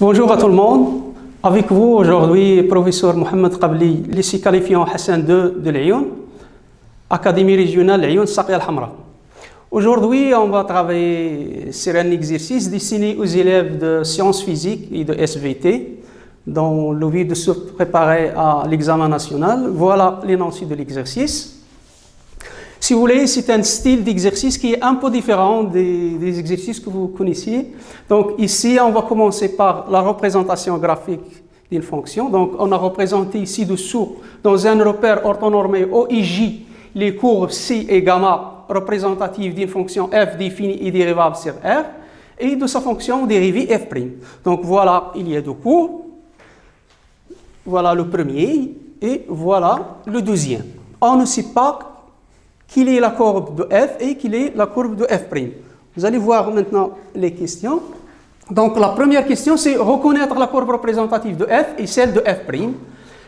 Bonjour à tout le monde. Avec vous aujourd'hui, professeur Mohamed Qabli, lycée qualifiant Hassan II de Lyon, Académie régionale Lyon Saqiya Al-Hamra. Aujourd'hui, on va travailler sur un exercice destiné aux élèves de sciences physiques et de SVT, dans le but de se préparer à l'examen national. Voilà l'énoncé de l'exercice. Si vous voulez, c'est un style d'exercice qui est un peu différent des exercices que vous connaissiez. Donc ici, on va commencer par la représentation graphique d'une fonction. Donc on a représenté ici dessous, dans un repère orthonormé OIJ, les courbes C et gamma représentatives d'une fonction f définie et dérivable sur R, et de sa fonction dérivée f'. Donc voilà, il y a deux courbes. Voilà le premier et voilà le deuxième. On ne sait pas qu'il est la courbe de f et qu'il est la courbe de f'. Vous allez voir maintenant les questions. Donc la première question, c'est reconnaître la courbe représentative de f et celle de f'.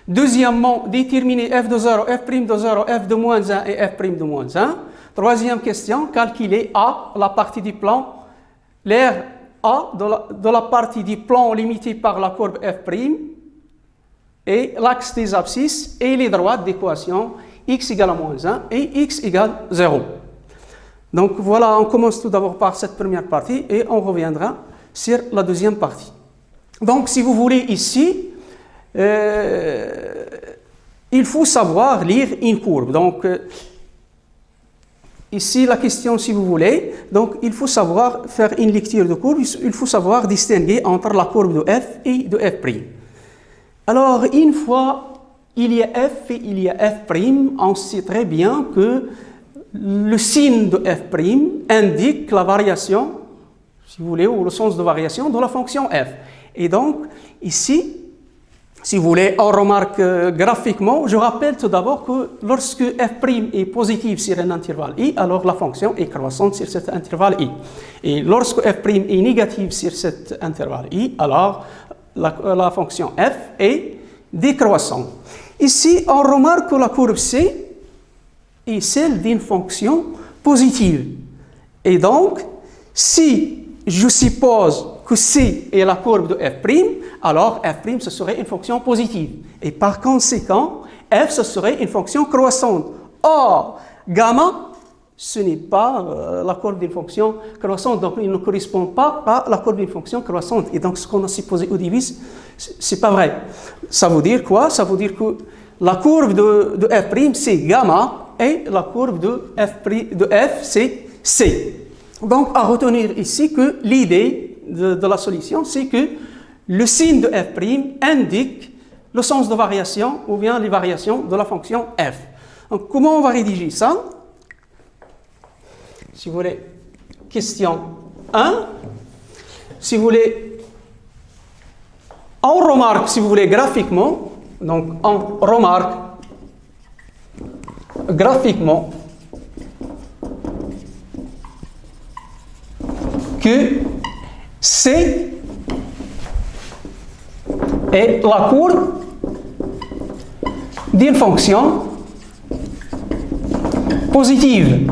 Deuxièmement, déterminer f de 0, f' de 0, f de moins 1 et f' de moins 1. Troisième question, calculer A, la partie du plan, l'aire A de la partie du plan limitée par la courbe f', et l'axe des abscisses et les droites d'équation x égale à moins 1 et x égale 0. Donc voilà, on commence tout d'abord par cette première partie et on reviendra sur la deuxième partie. Donc si vous voulez ici, il faut savoir lire une courbe. Donc ici la question si vous voulez, donc il faut savoir faire une lecture de courbe, il faut savoir distinguer entre la courbe de f et de f'. Alors une fois il y a f et il y a f', on sait très bien que le signe de f' indique la variation, si vous voulez, ou le sens de variation de la fonction f. Et donc, ici, si vous voulez, on remarque graphiquement, je rappelle tout d'abord que lorsque f' est positif sur un intervalle i, alors la fonction est croissante sur cet intervalle i. Et lorsque f' est négatif sur cet intervalle i, alors la fonction f est décroissante. Ici, on remarque que la courbe C est celle d'une fonction positive. Et donc, si je suppose que C est la courbe de f', alors f' ce serait une fonction positive. Et par conséquent, f ce serait une fonction croissante. Or, gamma, ce n'est pas la courbe d'une fonction croissante, donc il ne correspond pas à la courbe d'une fonction croissante. Et donc ce qu'on a supposé au début, c'est pas vrai. Ça veut dire quoi? Ça veut dire que la courbe de f', c'est gamma, et la courbe de f, c'est c. Donc à retenir ici que l'idée de la solution, c'est que le signe de f' indique le sens de variation, ou bien les variations de la fonction f. Donc comment on va rédiger ça? Si vous voulez, question 1. Si vous voulez, on remarque, si vous voulez, graphiquement, donc on remarque graphiquement que C est la courbe d'une fonction positive.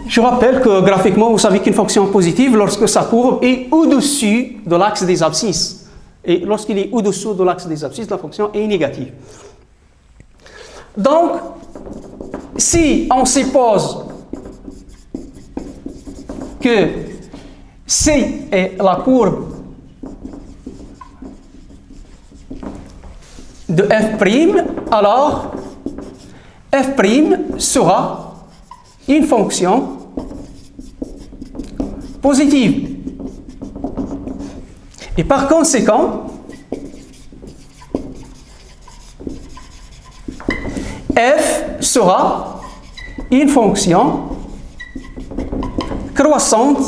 Je rappelle que graphiquement, vous savez qu'une fonction positive, lorsque sa courbe est au-dessus de l'axe des abscisses. Et lorsqu'il est au-dessous de l'axe des abscisses, la fonction est négative. Donc, si on suppose que C est la courbe de f', alors f' sera une fonction positive. Et par conséquent, f sera une fonction croissante,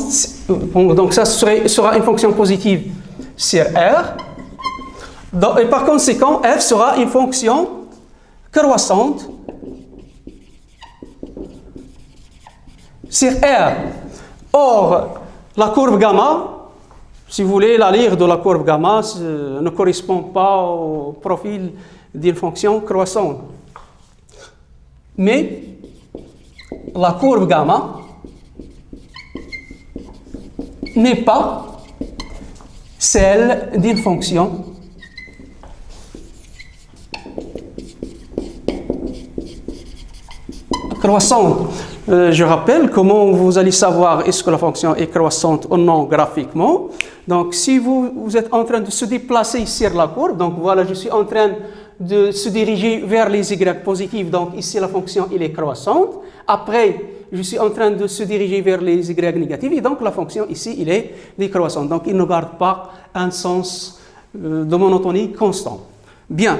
donc ça sera une fonction positive sur R, et par conséquent, f sera une fonction croissante sur R. Or, la courbe gamma, si vous voulez, la lire de la courbe gamma ne correspond pas au profil d'une fonction croissante. Mais la courbe gamma n'est pas celle d'une fonction croissante. Je rappelle comment vous allez savoir est-ce que la fonction est croissante ou non graphiquement. Donc, si vous êtes en train de se déplacer sur la courbe, donc voilà, je suis en train de se diriger vers les y positifs, donc ici la fonction elle est croissante. Après, je suis en train de se diriger vers les y négatifs, et donc la fonction ici elle est décroissante. Donc, il ne garde pas un sens de monotonie constant. Bien.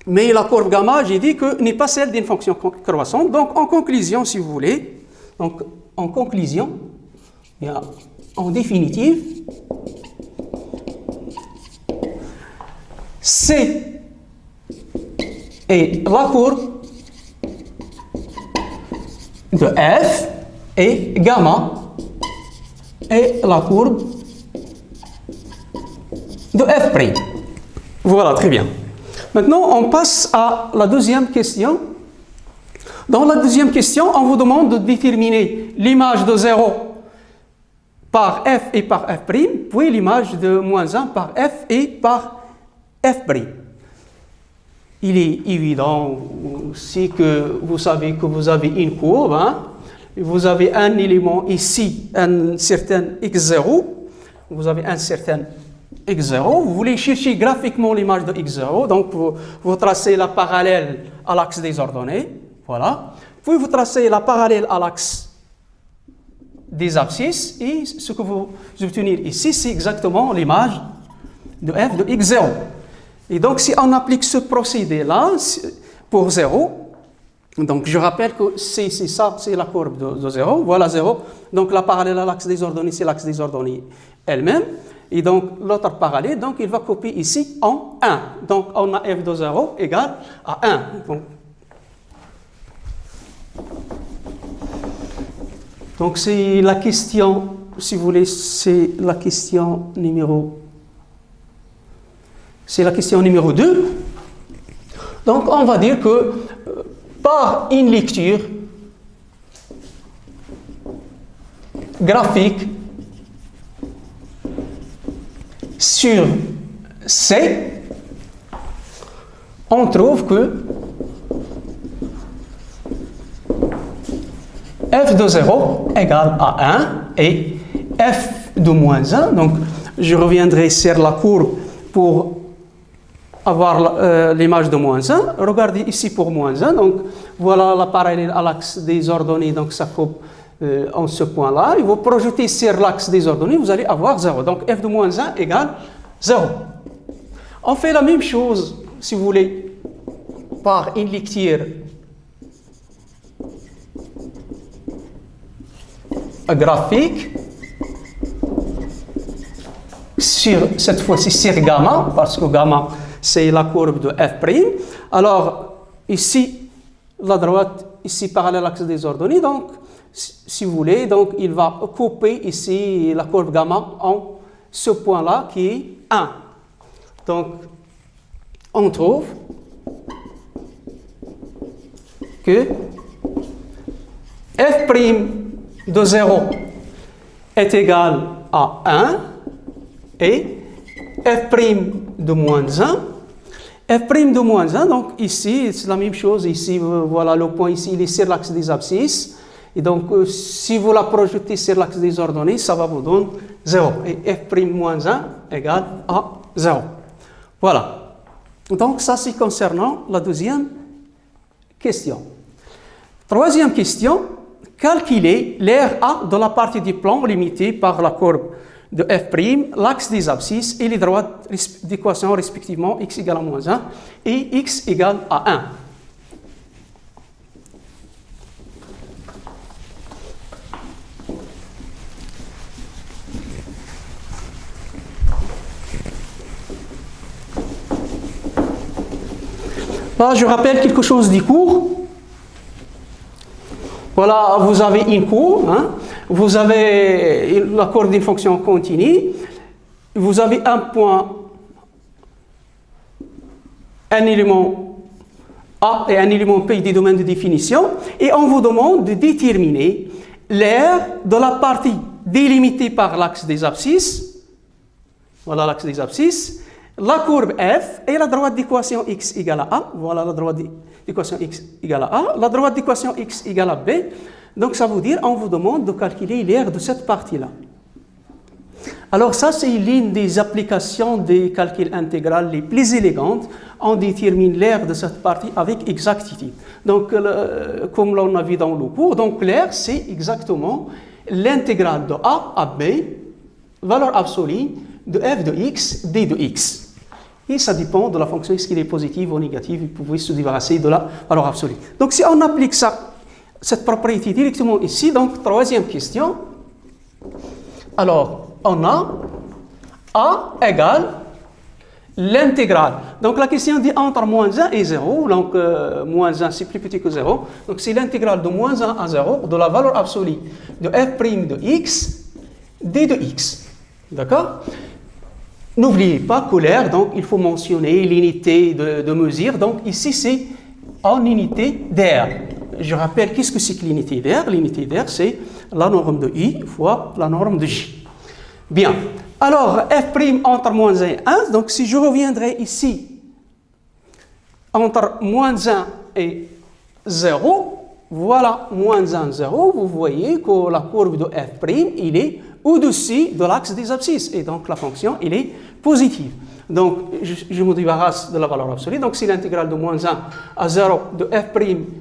Mais la courbe gamma, j'ai dit que n'est pas celle d'une fonction croissante. Donc, en conclusion, si vous voulez, donc en conclusion, bien, en définitive, C est la courbe de F et gamma est la courbe de F'. Voilà, très bien. Maintenant, on passe à la deuxième question. Dans la deuxième question, on vous demande de déterminer l'image de 0 par f et par f', puis l'image de moins 1 par f et par f'. Il est évident aussi que vous savez que vous avez une courbe. Hein? Vous avez un élément ici, un certain x0. Vous avez un certain x0, vous voulez chercher graphiquement l'image de x0, donc vous tracez la parallèle à l'axe des ordonnées, voilà. Puis vous tracez la parallèle à l'axe des abscisses, et ce que vous obtenez ici, c'est exactement l'image de f de x0. Et donc, si on applique ce procédé-là pour 0, donc je rappelle que c'est ça, c'est la courbe de 0, voilà 0, donc la parallèle à l'axe des ordonnées, c'est l'axe des ordonnées elle-même. Et donc, l'autre parallèle, donc, il va copier ici en 1. Donc, on a f de 0 égale à 1. Donc, c'est la question, si vous voulez, c'est la question numéro 2. Donc, on va dire que par une lecture graphique sur C, on trouve que f de 0 égale à 1 et f de moins 1. Donc, je reviendrai sur la courbe pour avoir l'image de moins 1. Regardez ici pour moins 1. Donc, voilà la parallèle à l'axe des ordonnées. Donc, ça coupe en ce point-là, et vous projetez sur l'axe des ordonnées, vous allez avoir 0. Donc, f de moins 1 égale 0. On fait la même chose, si vous voulez, par une lecture graphique, cette fois-ci sur gamma, parce que gamma, c'est la courbe de f'. Alors, ici, la droite, ici, parallèle à l'axe des ordonnées, donc, si vous voulez, donc il va couper ici la courbe gamma en ce point-là qui est 1. Donc, on trouve que f' de 0 est égal à 1 et f' de moins 1. F' de moins 1, donc ici, c'est la même chose. Ici, voilà le point ici, il est sur l'axe des abscisses. Et donc, si vous la projetez sur l'axe des ordonnées, ça va vous donner 0. Et f' moins 1 égale à 0. Voilà. Donc, ça, c'est concernant la deuxième question. Troisième question, calculer l'aire A de la partie du plan limitée par la courbe de f', l'axe des abscisses et les droites d'équation respectivement x égale à moins 1 et x égale à 1. Là, je rappelle quelque chose du cours. Voilà, vous avez une courbe, hein, vous avez la courbe d'une fonction continue, vous avez un point, un élément A et un élément P des domaines de définition, et on vous demande de déterminer l'aire de la partie délimitée par l'axe des abscisses Voilà l'axe des abscisses. La courbe F et la droite d'équation x égale à A. Voilà la droite d'équation x égale à A. La droite d'équation x égale à B. Donc ça veut dire, on vous demande de calculer l'aire de cette partie-là. Alors ça, c'est l'une des applications des calculs intégral les plus élégantes. On détermine l'aire de cette partie avec exactitude. Donc, comme l'on a vu dans le cours, donc l'aire, c'est exactement l'intégrale de A à B, valeur absolue de f de x, d de x. Et ça dépend de la fonction, est-ce qu'elle est positive ou négative, vous pouvez se débarrasser de la valeur absolue. Donc si on applique ça, cette propriété directement ici, donc troisième question, alors on a A égale l'intégrale. Donc la question dit entre moins 1 et 0, donc moins 1 c'est plus petit que 0, donc c'est l'intégrale de moins 1 à 0 de la valeur absolue de f' de x, d de x. D'accord? N'oubliez pas que l'aire, donc il faut mentionner l'unité de mesure, donc ici c'est en unité d'air. Je rappelle, qu'est-ce que c'est que l'unité d'air? L'unité d'air, c'est la norme de I fois la norme de J. Bien. Alors, f' entre moins 1 et 1, donc si je reviendrai ici, entre moins 1 et 0, voilà, moins 1, 0, vous voyez que la courbe de f', il est au-dessus de l'axe des abscisses, et donc la fonction, elle est positive. Donc, je me débarrasse de la valeur absolue, donc c'est l'intégrale de moins 1 à 0 de f'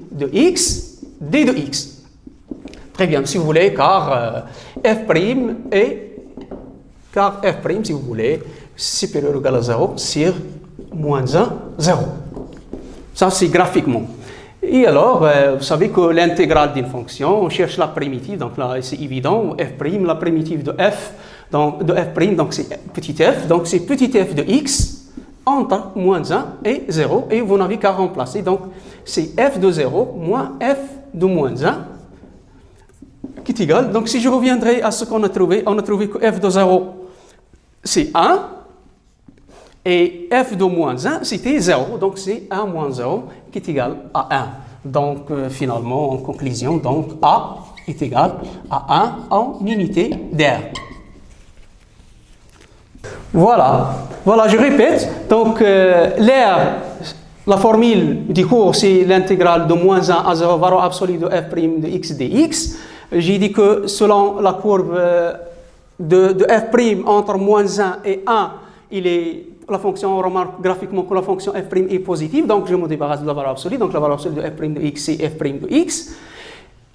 de x, d de x. Très bien, si vous voulez, car f' est car f', si vous voulez, supérieur ou égal à 0 sur moins 1, 0. Ça, c'est graphiquement. Et alors, vous savez que l'intégrale d'une fonction, on cherche la primitive, donc là, c'est évident, f', la primitive de f', donc c'est petit f, donc c'est petit f de x entre moins 1 et 0, et vous n'avez qu'à remplacer, donc c'est f de 0 moins f de moins 1, qui est égal, donc si je reviendrai à ce qu'on a trouvé, on a trouvé que f de 0, c'est 1, et f de moins 1, c'était 0, donc c'est 1 moins 0 qui est égal à 1. Donc finalement, en conclusion, donc A est égal à 1 en unité d'air. Voilà, je répète, donc l'air, la formule du cours, c'est l'intégrale de moins 1 à 0, valeur absolue de f' de x dx. J'ai dit que selon la courbe de f' entre moins 1 et 1, la fonction, on remarque graphiquement que la fonction f' est positive, donc je me débarrasse de la valeur absolue, donc la valeur absolue de f' de x, c'est f' de x.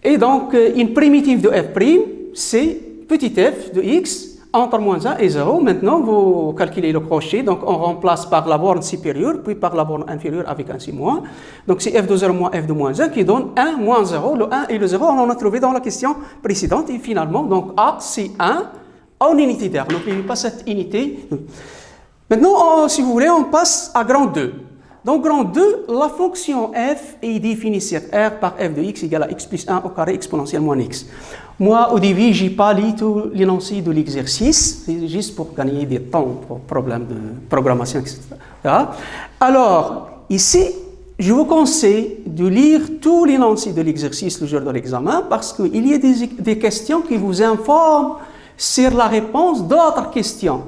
Et donc, une primitive de f', c'est petit f de x entre moins 1 et 0. Maintenant, vous calculez le crochet, donc on remplace par la borne supérieure, puis par la borne inférieure avec un moins. Donc c'est f de 0 moins f de moins 1 qui donne 1 moins 0. Le 1 et le 0, on en a trouvé dans la question précédente. Et finalement, donc A, c'est 1 en unité d'air. Donc il n'y a pas cette unité. Maintenant, si vous voulez, on passe à grand 2. Donc, grand 2, la fonction f est définie sur R par f de x égale à x plus 1 au carré exponentielle moins x. Moi, au début, je n'ai pas lu tout l'énoncé de l'exercice, c'est juste pour gagner du temps pour problème de programmation, etc. Alors, ici, je vous conseille de lire tout l'énoncé de l'exercice le jour de l'examen parce qu'il y a des questions qui vous informent sur la réponse d'autres questions.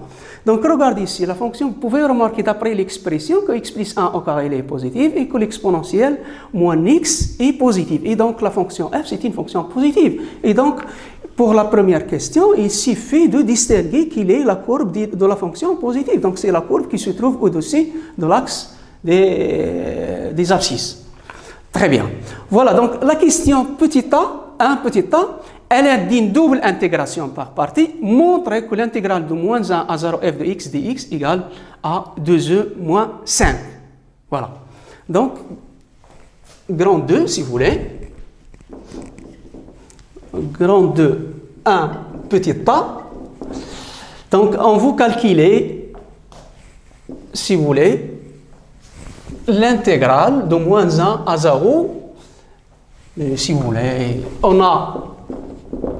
Donc, regardez ici, la fonction, vous pouvez remarquer d'après l'expression que x plus 1 au carré est positive et que l'exponentielle moins x est positive. Et donc, la fonction f, c'est une fonction positive. Et donc, pour la première question, il suffit de distinguer qu'il est la courbe de la fonction positive. Donc, c'est la courbe qui se trouve au-dessus de l'axe des abscisses. Très bien. Voilà, donc la question petit a, elle est d'une double intégration par partie, montre que l'intégrale de moins 1 à 0 f de x dx égale à 2e moins 5. Voilà. Donc, grand 2, si vous voulez. Grand 2, 1, petit a. Donc, on vous calculez, si vous voulez, l'intégrale de moins 1 à 0. Si vous voulez, on a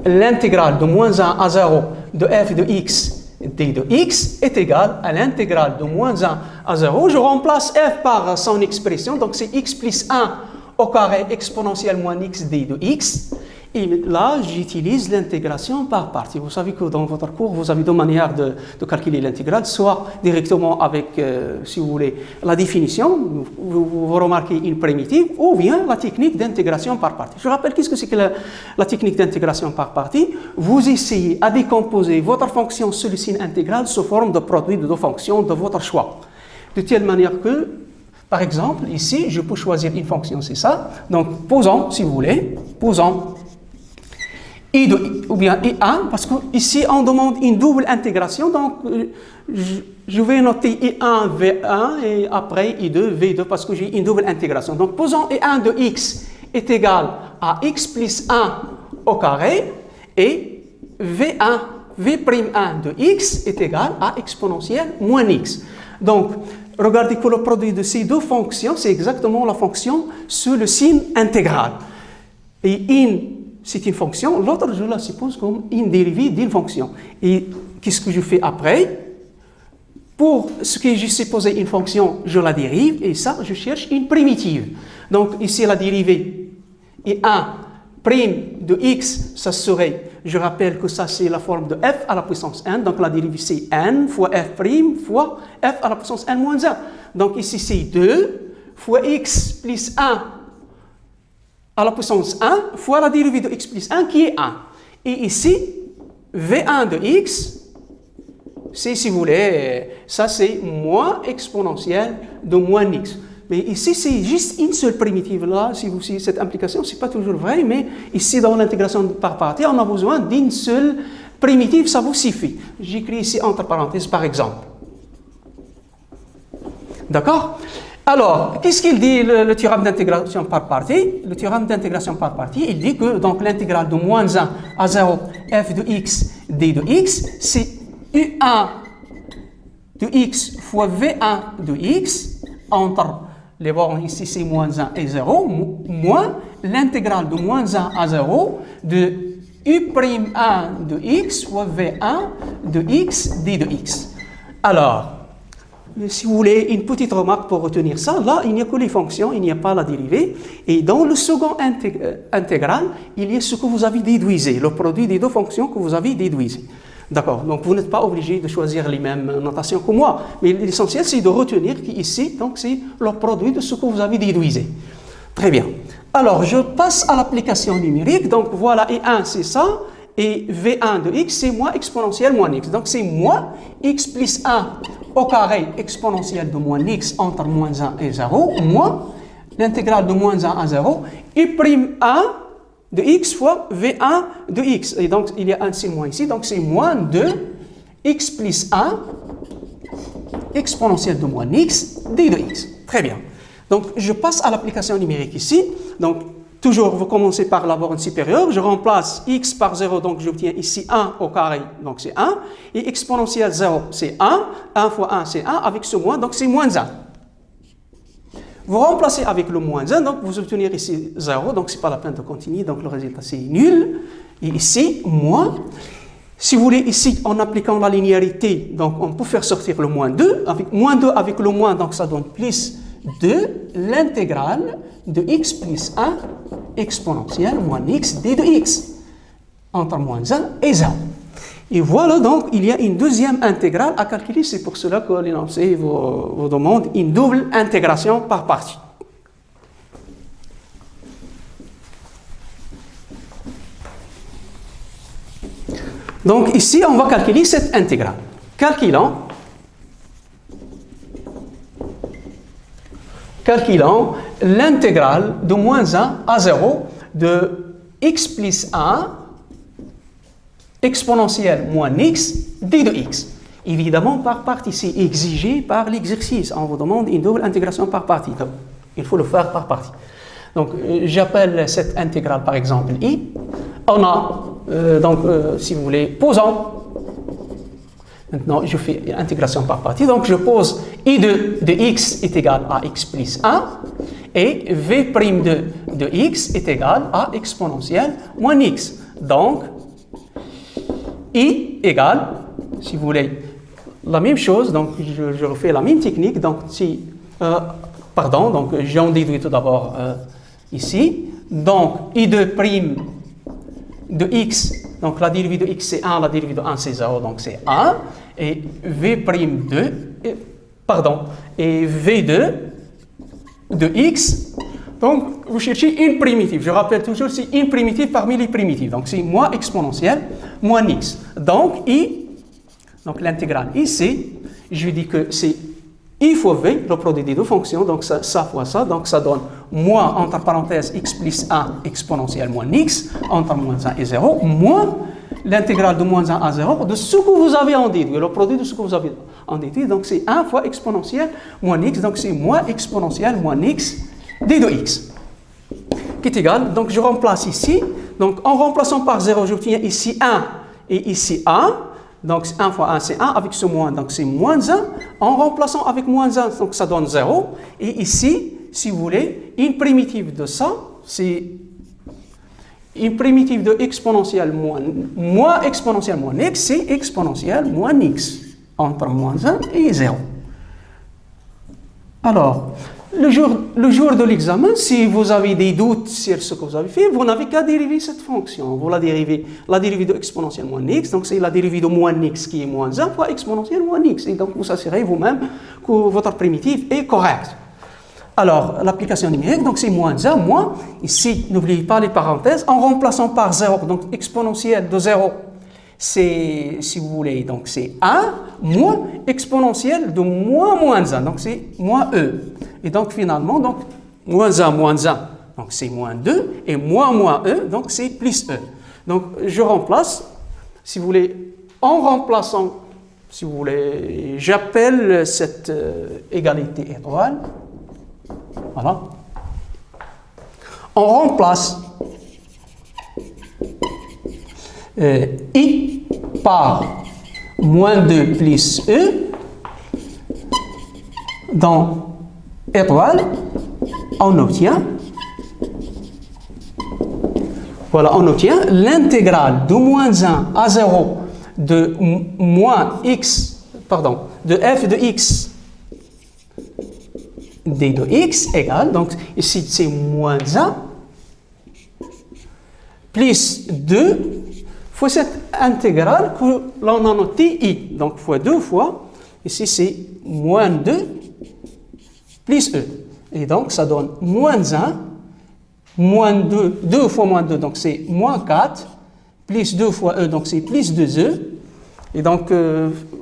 l'intégrale de moins 1 à 0 de f de x d de x est égale à l'intégrale de moins 1 à 0. Je remplace f par son expression, donc c'est x plus 1 au carré exponentielle moins x d de x. Et là, j'utilise l'intégration par partie. Vous savez que dans votre cours, vous avez deux manières de calculer l'intégrale, soit directement avec, si vous voulez, la définition, vous remarquez une primitive, ou bien la technique d'intégration par partie. Je rappelle qu'est-ce que c'est que la technique d'intégration par partie. Vous essayez à décomposer votre fonction sur le signe intégral sous forme de produit de deux fonctions de votre choix. De telle manière que, par exemple, ici, je peux choisir une fonction, c'est ça. Donc, posons, si vous voulez, posons I2 ou bien I1, parce qu'ici, on demande une double intégration. Donc, je vais noter I1, V1 et après I2, V2, parce que j'ai une double intégration. Donc, posons I1 de x est égal à x plus 1 au carré et V1, V'1 de x est égal à exponentielle moins x. Donc, regardez que le produit de ces deux fonctions, c'est exactement la fonction sur le signe intégral. Et in, c'est une fonction, l'autre, je la suppose comme une dérivée d'une fonction. Et qu'est-ce que je fais après? Pour ce que j'ai supposé une fonction, je la dérive, et ça, je cherche une primitive. Donc, ici, la dérivée est 1 prime de x, ça serait, je rappelle que ça, c'est la forme de f à la puissance n, donc la dérivée, c'est n fois f prime fois f à la puissance n moins 1. Donc, ici, c'est 2 fois x plus 1 à la puissance 1 fois la dérivée de x plus 1 qui est 1. Et ici, v1 de x, c'est, si vous voulez, ça c'est moins exponentielle de moins x. Mais ici, c'est juste une seule primitive. Là, si vous suivez cette implication, ce n'est pas toujours vrai, mais ici, dans l'intégration par partie, on a besoin d'une seule primitive, ça vous suffit. J'écris ici entre parenthèses, par exemple. D'accord? Alors, qu'est-ce qu'il dit le théorème d'intégration par partie? Le théorème d'intégration par partie, il dit que l'intégrale de moins 1 à 0 f de x d de x, c'est u1 de x fois v1 de x entre les bornes ici, c'est moins 1 et 0, moins l'intégrale de moins 1 à 0 de u'1 de x fois v1 de x d de x. Alors, si vous voulez une petite remarque pour retenir ça, là, il n'y a que les fonctions, il n'y a pas la dérivée. Et dans le second intégral, il y a ce que vous avez déduisé, le produit des deux fonctions que vous avez déduisé. D'accord, donc vous n'êtes pas obligé de choisir les mêmes notations que moi, mais l'essentiel c'est de retenir qu'ici, donc c'est le produit de ce que vous avez déduisé. Très bien. Alors, je passe à l'application numérique, donc voilà, E1 c'est ça, et V1 de x c'est moins exponentielle moins x. Donc c'est moins x plus 1 au carré exponentielle de moins x entre moins 1 et 0, moins l'intégrale de moins 1 à 0, U'1 de x fois V1 de x. Et donc, il y a un signe moins ici. Donc, c'est moins 2 x plus 1 exponentielle de moins x d de x. Très bien. Donc, je passe à l'application numérique ici. Donc, toujours, vous commencez par la borne supérieure. Je remplace x par 0. Donc, j'obtiens ici 1 au carré. Donc, c'est 1. Et exponentielle 0, c'est 1. 1 fois 1, c'est 1. Avec ce moins, donc c'est moins 1. Vous remplacez avec le moins 1, donc vous obtenez ici 0, donc ce n'est pas la peine de continuer, donc le résultat c'est nul. Et ici, moins. Si vous voulez, ici, en appliquant la linéarité, donc on peut faire sortir le moins 2. Avec moins 2 avec le moins, donc ça donne plus 2, l'intégrale de x plus 1 exponentielle moins x d de x, entre moins 1 et 0. Et voilà, donc, il y a une deuxième intégrale à calculer. C'est pour cela que l'énoncé vous demande une double intégration par partie. Donc, ici, on va calculer cette intégrale. Calculons l'intégrale de moins 1 à 0 de x plus 1 exponentielle moins x d de x. Évidemment, par partie, c'est exigé par l'exercice. On vous demande une double intégration par partie. Donc, il faut le faire par partie. Donc, j'appelle cette intégrale, par exemple, i. On a, si vous voulez, posons. Maintenant, je fais une intégration par partie. Donc, je pose i de x est égal à x plus 1 et v' de x est égal à exponentielle moins x. Donc, i égale, si vous voulez, la même chose, donc je refais la même technique, donc donc j'en déduis tout d'abord ici, donc i2' de x, donc la dérivée de x c'est 1, la dérivée de 1 c'est 0, donc c'est 1, et v'2, et v2 de x, donc vous cherchez une primitive, je rappelle toujours c'est une primitive parmi les primitives, donc c'est moins exponentielle, moins x, donc l'intégrale ici, je dis que c'est I fois V, le produit des deux fonctions, donc ça fois ça, donc ça donne moins, entre parenthèses, x plus 1 exponentielle moins x, entre moins 1 et 0, moins l'intégrale de moins 1 à 0 de ce que vous avez en déduit, le produit de ce que vous avez en déduit, donc c'est 1 fois exponentielle moins x, donc c'est moins exponentielle moins x d de x, qui est égal, donc je remplace ici, donc en remplaçant par 0, j'obtiens ici 1 et ici 1, donc 1 fois 1 c'est 1, avec ce moins, donc c'est moins 1, en remplaçant avec moins 1, donc ça donne 0, et ici, si vous voulez, une primitive de ça, c'est une primitive de exponentielle moins exponentielle moins x, c'est exponentielle moins x, entre moins 1 et 0. Alors, le jour de l'examen, si vous avez des doutes sur ce que vous avez fait, vous n'avez qu'à dériver cette fonction. Vous la dérivez de exponentielle moins x, donc c'est la dérivée de moins x qui est moins 1 fois exponentielle moins x. Et donc vous assurez vous-même que votre primitive est correcte. Alors, l'application numérique, donc c'est moins 1, moins, ici, n'oubliez pas les parenthèses, en remplaçant par 0, donc exponentielle de 0, c'est, si vous voulez, donc c'est 1, moins exponentielle de moins 1, donc c'est moins e. Et donc finalement, donc moins 1, donc c'est moins 2, et moins e, donc c'est plus e. Donc je remplace, si vous voulez, en remplaçant, si vous voulez, j'appelle cette égalité étoile, voilà. On remplace I par moins 2 plus E dans étoile, on obtient l'intégrale de moins 1 à 0 de de f de x d de x égale, donc ici c'est moins 1 plus 2 fois cette intégrale que l'on a noté i, donc fois 2 fois, ici c'est moins 2 plus e, et donc ça donne moins 1, moins 2, 2 fois moins 2, donc c'est moins 4, plus 2 fois e, donc c'est plus 2e, et donc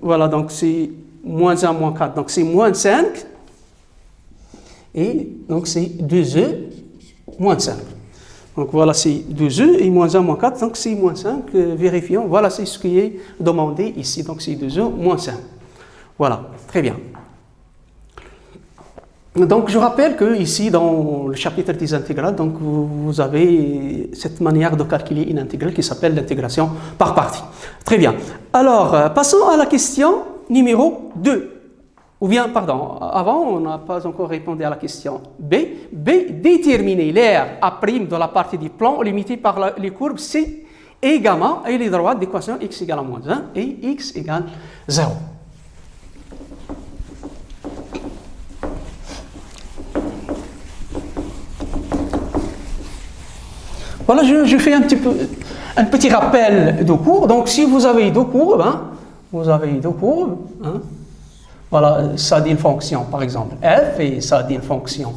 voilà, donc c'est moins 1, moins 4, donc c'est moins 5, et donc c'est 2e moins 5. Donc voilà, c'est 2e et moins 1, moins 4, donc c'est moins 5. Vérifions, voilà, c'est ce qui est demandé ici, donc c'est 2e moins 5. Voilà, très bien. Donc je rappelle que ici dans le chapitre des intégrales, donc vous avez cette manière de calculer une intégrale qui s'appelle l'intégration par partie. Très bien. Alors passons à la question numéro 2. Ou bien, pardon, avant on n'a pas encore répondu à la question B. B, déterminer l'aire A' de la partie du plan limitée par les courbes C et gamma et les droites d'équation x égale à moins 1 et x égale 0. Voilà, je fais un petit rappel de cours. Donc, si vous avez deux courbes, voilà, ça dit une fonction, par exemple, f, et ça dit une fonction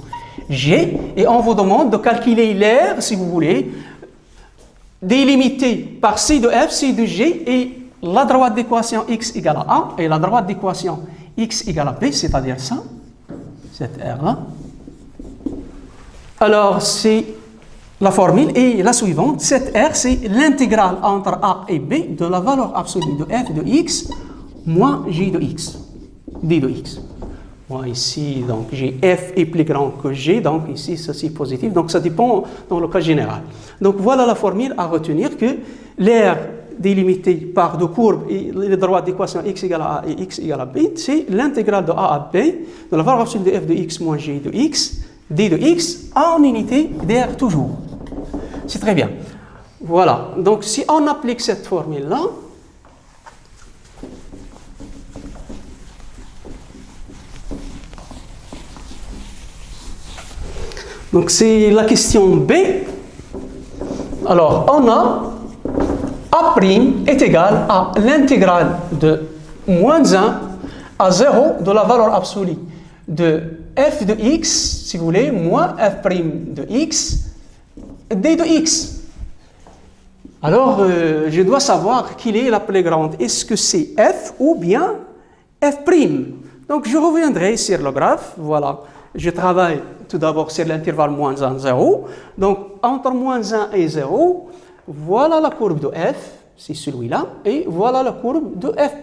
g, et on vous demande de calculer l'aire, si vous voulez, délimitée par c de f, c de g, et la droite d'équation x égale à a, et la droite d'équation x égale à b, c'est-à-dire ça, cette aire-là. Alors, c'est la formule est la suivante. Cette R, c'est l'intégrale entre A et B de la valeur absolue de f de x moins g de x, d de x. Moi, ici, donc, j'ai f est plus grand que g, donc ici, ceci est positif. Donc, ça dépend dans le cas général. Donc, voilà la formule à retenir que l'aire délimitée par deux courbes et les droites d'équation x égale à a et x égale à b, c'est l'intégrale de a à b de la valeur absolue de f de x moins g de x, d de x, en unité d'aire toujours. C'est très bien. Voilà. Donc, si on applique cette formule-là, donc c'est la question B. Alors, on a A' est égal à l'intégrale de moins 1 à 0 de la valeur absolue de f de x, si vous voulez, moins f' de x, d de x. Alors, je dois savoir quelle est la plus grande. Est-ce que c'est f ou bien f'? Donc, je reviendrai sur le graphe. Voilà, je travaille tout d'abord sur l'intervalle moins 1, 0. Donc, entre moins 1 et 0, voilà la courbe de f, c'est celui-là, et voilà la courbe de f'.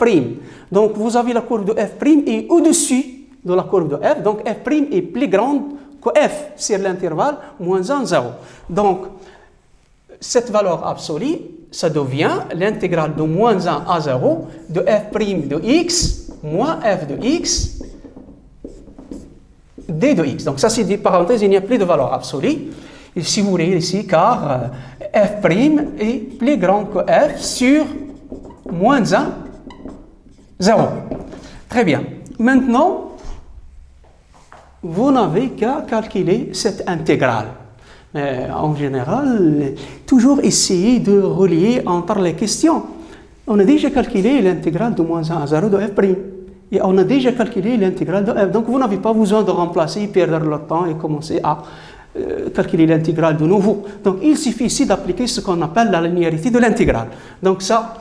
Donc, vous avez la courbe de f' et au-dessus de la courbe de f, donc f' est plus grande que f sur l'intervalle moins 1, 0. Donc, cette valeur absolue, ça devient l'intégrale de moins 1 à 0 de f' de x moins f de x d de x. Donc ça, c'est des parenthèses, il n'y a plus de valeur absolue. Et si vous voulez ici, car f' est plus grand que f sur moins 1, 0. Très bien. Maintenant, vous n'avez qu'à calculer cette intégrale. En général, toujours essayer de relier entre les questions. On a déjà calculé l'intégrale de moins 1 à 0 de f'. Et on a déjà calculé l'intégrale de f. Donc vous n'avez pas besoin de remplacer, perdre le temps et commencer à calculer l'intégrale de nouveau. Donc il suffit ici d'appliquer ce qu'on appelle la linéarité de l'intégrale. Donc ça,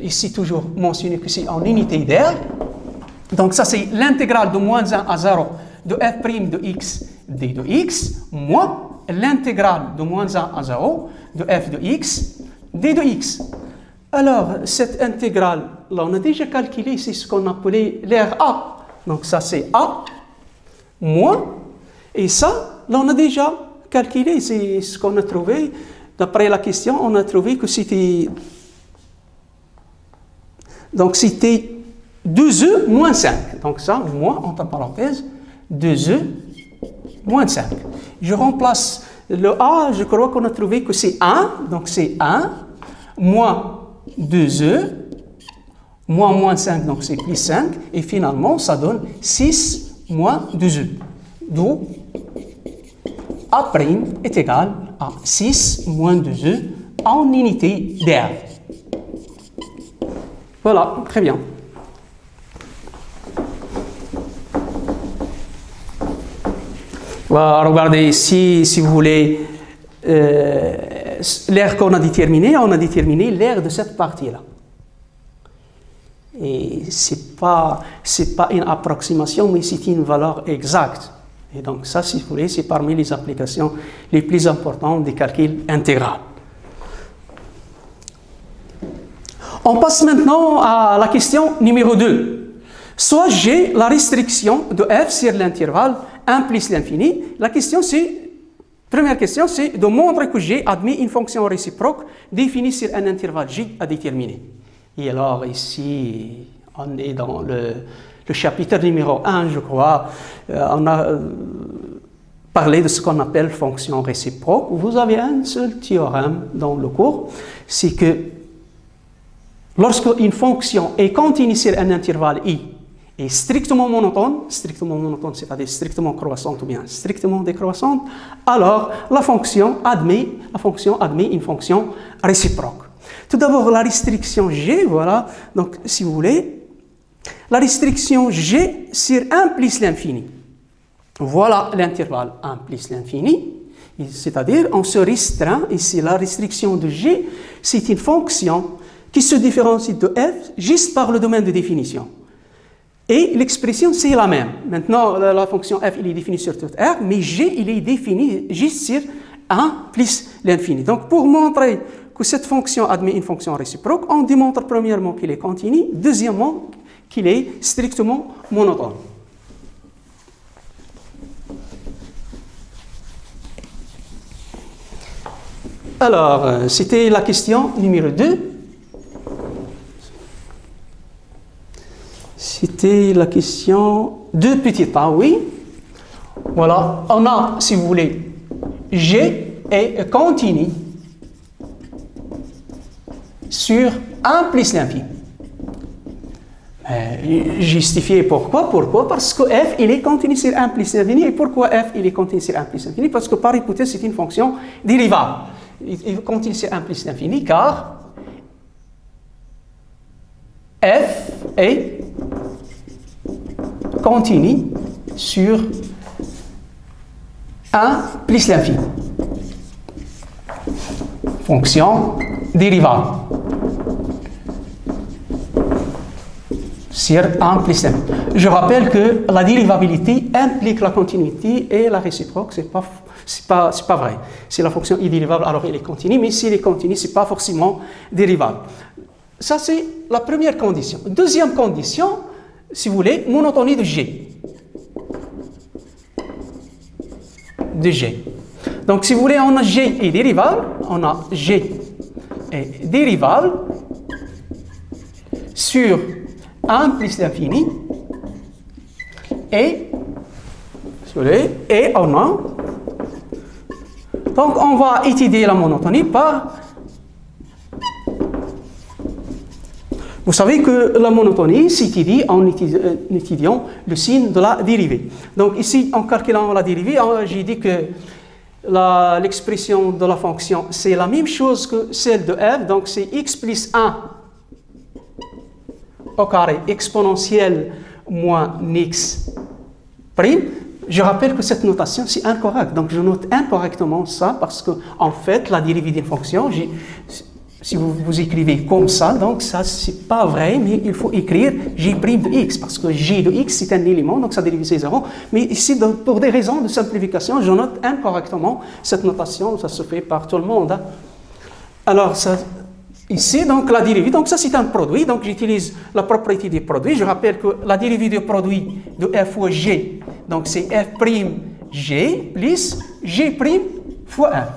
ici toujours mentionné que c'est en unité d'air. Donc ça c'est l'intégrale de moins 1 à 0 de f' de x d de x moins l'intégrale de moins 1 à 0 de f de x d de x. Alors, cette intégrale, là, on a déjà calculé, c'est ce qu'on appelait l'air A. Donc ça, c'est A moins. Et ça, là, on a déjà calculé, c'est ce qu'on a trouvé. D'après la question, on a trouvé que c'était... Donc, c'était 2e moins 5. Donc ça, moins, entre parenthèses, 2e moins 5. Je remplace le A, je crois qu'on a trouvé que c'est 1. Donc c'est 1 moins 2e, moins 5, donc c'est plus 5, et finalement ça donne 6 moins 2e. D'où A' est égal à 6 moins 2e en unité d'air. Voilà, très bien. Voilà, regardez ici, si vous voulez, l'air qu'on a déterminé, on a déterminé l'air de cette partie-là. Et c'est pas une approximation, mais c'est une valeur exacte. Et donc ça, si vous voulez, c'est parmi les applications les plus importantes des calculs intégraux. On passe maintenant à la question numéro 2. Soit j'ai la restriction de f sur l'intervalle 1 plus l'infini. La question c'est... Première question, c'est de montrer que G admet une fonction réciproque définie sur un intervalle J à déterminer. Et alors ici, on est dans le chapitre numéro 1, je crois. On a parlé de ce qu'on appelle fonction réciproque. Vous avez un seul théorème dans le cours, c'est que lorsque une fonction est continue sur un intervalle I, est strictement monotone, c'est-à-dire strictement croissante ou bien strictement décroissante, alors la fonction admet une fonction réciproque. Tout d'abord, la restriction G, voilà, donc si vous voulez, la restriction G sur 1 plus l'infini. Voilà l'intervalle 1 plus l'infini, c'est-à-dire on se restreint ici, la restriction de G, c'est une fonction qui se différencie de f juste par le domaine de définition. Et l'expression, c'est la même. Maintenant, la fonction f, il est définie sur toute R, mais g, il est défini juste sur 1 plus l'infini. Donc, pour montrer que cette fonction admet une fonction réciproque, on démontre premièrement qu'il est continu, deuxièmement qu'il est strictement monotone. Alors, c'était la question numéro 2. C'était la question 2 petits pas, oui. Voilà, on a, si vous voulez, G est continu sur 1 plus l'infini. Justifier pourquoi? Pourquoi? Parce que f, il est continu sur 1 plus l'infini. Et pourquoi f, il est continu sur 1 plus l'infini? Parce que par hypothèse, c'est une fonction dérivable. Il continue sur 1 plus l'infini car f est continu sur 1 plus l'infini. Fonction dérivable sur 1 plus l'infini. Je rappelle que la dérivabilité implique la continuité et la réciproque, c'est pas vrai. Si la fonction est dérivable, alors elle est continue, mais si elle est continue, ce n'est pas forcément dérivable. Ça, c'est la première condition. Deuxième condition, si vous voulez, monotonie de G. De G. Donc, si vous voulez, on a G est dérivable, on a G est dérivable sur 1 plus l'infini et on a. Donc, on va étudier la monotonie par. Vous savez que la monotonie s'étudie en étudiant le signe de la dérivée. Donc, ici, en calculant la dérivée, j'ai dit que l'expression de la fonction, c'est la même chose que celle de f. Donc, c'est x plus 1 au carré exponentielle moins x prime. Je rappelle que cette notation, c'est incorrect. Donc, je note incorrectement ça parce que, en fait, la dérivée d'une fonction, si vous écrivez comme ça, donc ça, c'est pas vrai, mais il faut écrire g' de x parce que g de x, c'est un élément, donc sa dérivée, c'est 0. Mais ici, pour des raisons de simplification, je note incorrectement cette notation. Ça se fait par tout le monde. Hein. Alors, ça. Ici, donc, la dérivée, donc ça c'est un produit, donc j'utilise la propriété du produit. Je rappelle que la dérivée du produit de f fois g, donc c'est f' g plus g' fois f.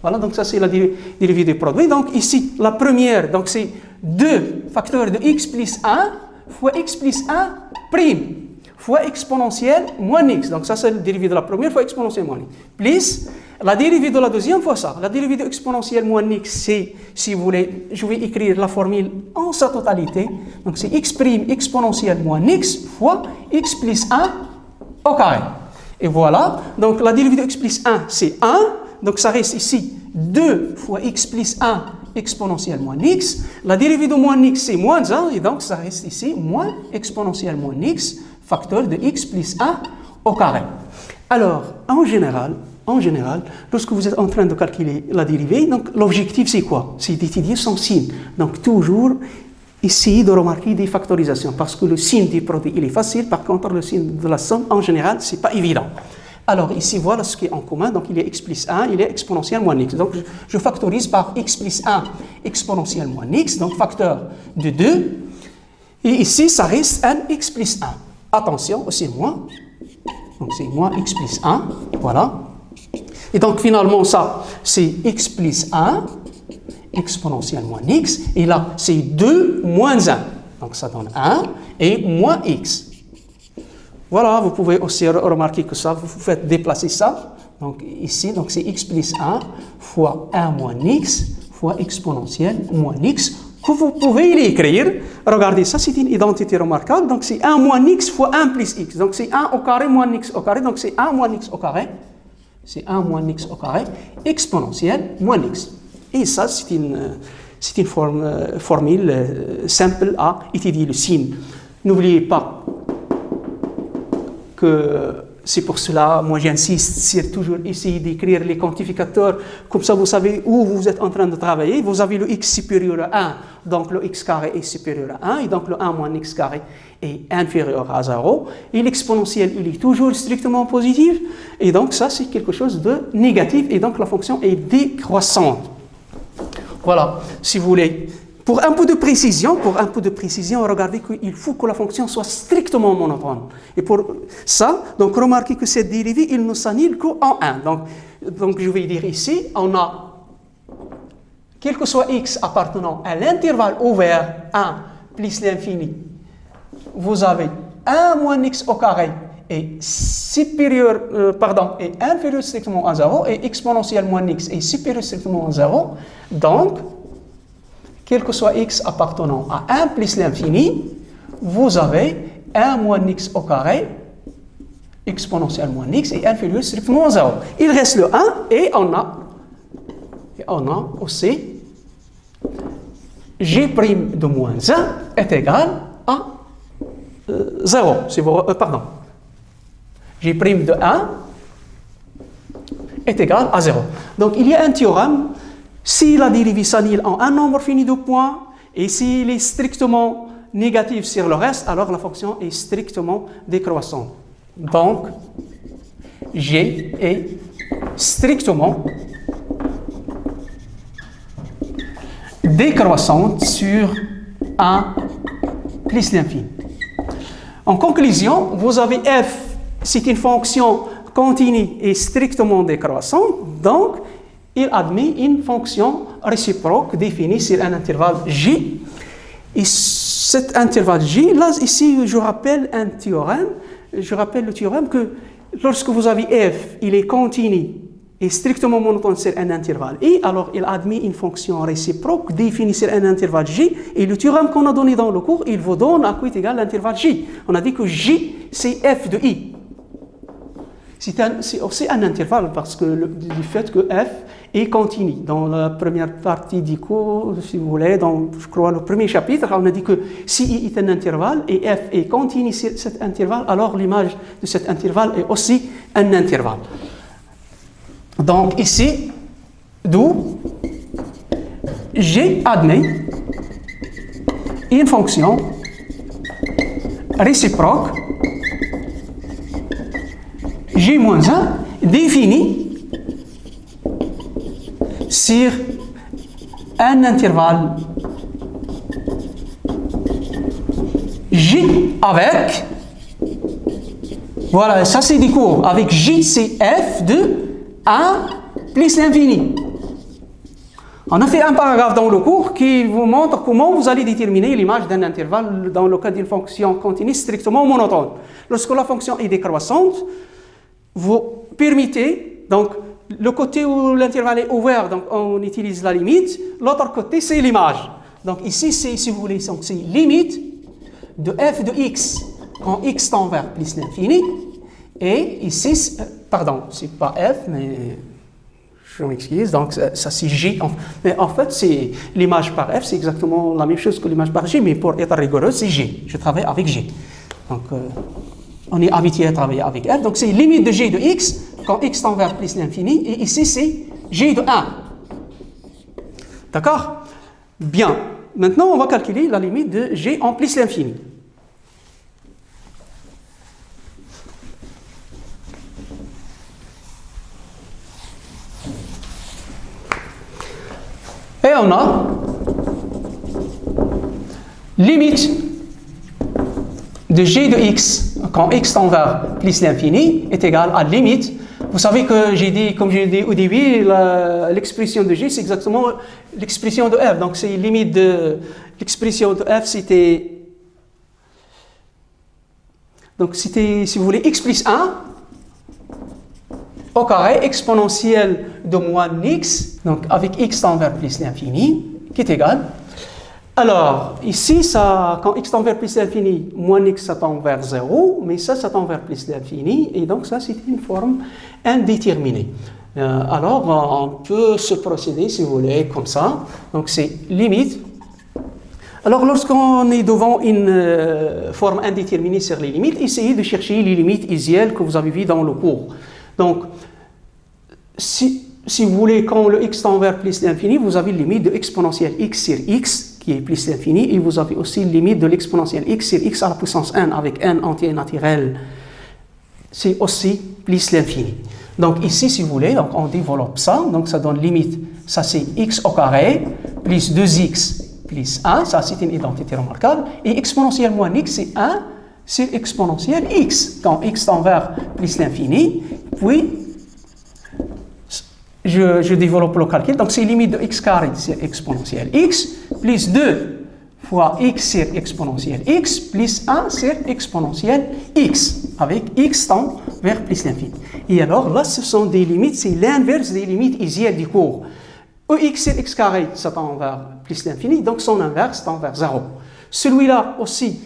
Voilà, donc ça c'est la dérivée du produit. Donc ici, la première, donc c'est 2 facteurs de x plus 1 fois x plus 1 prime fois exponentielle moins x. Donc ça c'est la dérivée de la première fois exponentielle moins x. Plus la dérivée de la deuxième fois ça. La dérivée de exponentielle moins x, c'est, si vous voulez, je vais écrire la formule en sa totalité. Donc c'est x' exponentielle moins x fois x plus 1 au carré. Et voilà, donc la dérivée de x plus 1, c'est 1. Donc ça reste ici 2 fois x plus 1 exponentielle moins x. La dérivée de moins x, c'est moins 1. Et donc ça reste ici moins exponentielle moins x, facteur de x plus 1 au carré. Alors, en général, lorsque vous êtes en train de calculer la dérivée, donc l'objectif c'est quoi? C'est d'étudier son signe. Donc toujours essayez de remarquer des factorisations parce que le signe du produit il est facile, par contre le signe de la somme en général c'est pas évident. Alors ici voilà ce qui est en commun, donc il est x plus 1, il est exponentielle moins x. Donc je factorise par x plus 1 exponentielle moins x, donc facteur de 2. Et ici ça reste un x plus 1. Attention, c'est moins. Donc c'est moins x plus 1, voilà. Et donc finalement ça c'est x plus 1 exponentielle moins x, et là c'est 2 moins 1, donc ça donne 1 et moins x. Voilà, vous pouvez aussi remarquer que ça, vous faites déplacer ça, donc ici, donc c'est x plus 1 fois 1 moins x fois exponentielle moins x, que vous pouvez l'écrire. Regardez, ça c'est une identité remarquable, donc c'est 1 moins x fois 1 plus x, donc c'est 1 au carré moins x au carré, donc c'est 1 moins x au carré, c'est 1 moins x au carré, exponentielle moins x. Et ça, c'est une formule simple à étudier le signe. N'oubliez pas que c'est pour cela, moi j'insiste, c'est toujours essayer d'écrire les quantificateurs, comme ça vous savez où vous êtes en train de travailler. Vous avez le x supérieur à 1, donc le x carré est supérieur à 1, et donc le 1 moins x carré est inférieur à 0, et l'exponentiel il est toujours strictement positif, et donc ça c'est quelque chose de négatif, et donc la fonction est décroissante. Voilà, si vous voulez. Pour un peu de précision, regardez qu'il faut que la fonction soit strictement monotone. Et pour ça, donc remarquez que cette dérivée, il ne s'annule qu'en 1. Donc je vais dire ici, on a, quel que soit x appartenant à l'intervalle ouvert 1 plus l'infini, vous avez 1 moins x au carré est inférieur strictement à 0, et exponentielle moins x est supérieur strictement à 0. Donc, quel que soit x appartenant à 1 plus l'infini, vous avez 1 moins x au carré, exponentielle moins x, est inférieur strictement à 0. Il reste le 1, et on a aussi g' de moins 1, est égal à 0. Pardon. J' de 1 est égal à 0. Donc il y a un théorème, si la dérivée s'annule en un nombre fini de points, et s'il est strictement négatif sur le reste, alors la fonction est strictement décroissante. Donc, G est strictement décroissante sur 1 plus l'infini. En conclusion, vous avez f, c'est une fonction continue et strictement décroissante, donc il admet une fonction réciproque définie sur un intervalle J. Et cet intervalle J, là, ici, je rappelle un théorème. Je rappelle le théorème que lorsque vous avez f, il est continu et strictement monotone sur un intervalle I, alors il admet une fonction réciproque définie sur un intervalle J. Et le théorème qu'on a donné dans le cours, il vous donne à quoi est égal l'intervalle J. On a dit que J, c'est f de I. C'est aussi un intervalle parce que du fait que f est continu. Dans la première partie du cours, si vous voulez, dans, je crois, le premier chapitre, on a dit que si I est un intervalle et f est continu sur cet intervalle, alors l'image de cet intervalle est aussi un intervalle. Donc ici, d'où G admet une fonction réciproque G-1 définie sur un intervalle J avec, voilà, ça c'est du cours, avec J c'est f de 1 plus l'infini. On a fait un paragraphe dans le cours qui vous montre comment vous allez déterminer l'image d'un intervalle dans le cas d'une fonction continue strictement monotone. Lorsque la fonction est décroissante, vous permettez, donc le côté où l'intervalle est ouvert, donc on utilise la limite, l'autre côté c'est l'image. Donc ici c'est, si vous voulez, c'est limite de f de x quand x tend vers plus l'infini, et ici, pardon, c'est pas f, mais je m'excuse, donc ça c'est J. Mais en fait, c'est l'image par f, c'est exactement la même chose que l'image par J, mais pour être rigoureux, c'est J. Je travaille avec J. Donc, on est habitué à travailler avec f. Donc, c'est limite de G de x quand x tend vers plus l'infini, et ici, c'est G de 1. D'accord? Bien. Maintenant, on va calculer la limite de G en plus l'infini. Et on a limite de G de x quand x tend vers plus l'infini est égal à limite. Vous savez que j'ai dit, comme j'ai dit au début, l'expression de G c'est exactement l'expression de f. Donc c'est limite de l'expression de f, c'était, si vous voulez, x plus 1 au carré exponentielle de moins x, donc avec x tend vers plus l'infini, qui est égal. Alors, ici, ça, quand x tend vers plus l'infini, moins x, ça tend vers 0, mais ça tend vers plus l'infini, et donc ça, c'est une forme indéterminée. Alors, on peut se procéder, si vous voulez, comme ça. Donc, c'est limite. Alors, lorsqu'on est devant une forme indéterminée sur les limites, essayez de chercher les limites isuelles que vous avez vues dans le cours. Donc, si vous voulez, quand le x tend vers plus l'infini, vous avez une limite de exponentielle x sur x, qui est plus l'infini, et vous avez aussi une limite de l'exponentielle x sur x à la puissance n, avec n entier naturel, c'est aussi plus l'infini. Donc ici, si vous voulez, donc on développe ça, donc ça donne limite, ça c'est x au carré, plus 2x plus 1, ça c'est une identité remarquable, et exponentielle moins x, c'est 1, sur exponentielle x, quand x tend vers plus l'infini, puis je développe le calcul, donc c'est limite de x carré sur exponentielle x, plus 2 fois x sur exponentielle x, plus 1 sur exponentielle x, avec x tend vers plus l'infini. Et alors là, ce sont des limites, c'est l'inverse des limites isuelles du cours. Ex sur x carré, ça tend vers plus l'infini, donc son inverse tend vers 0. Celui-là aussi,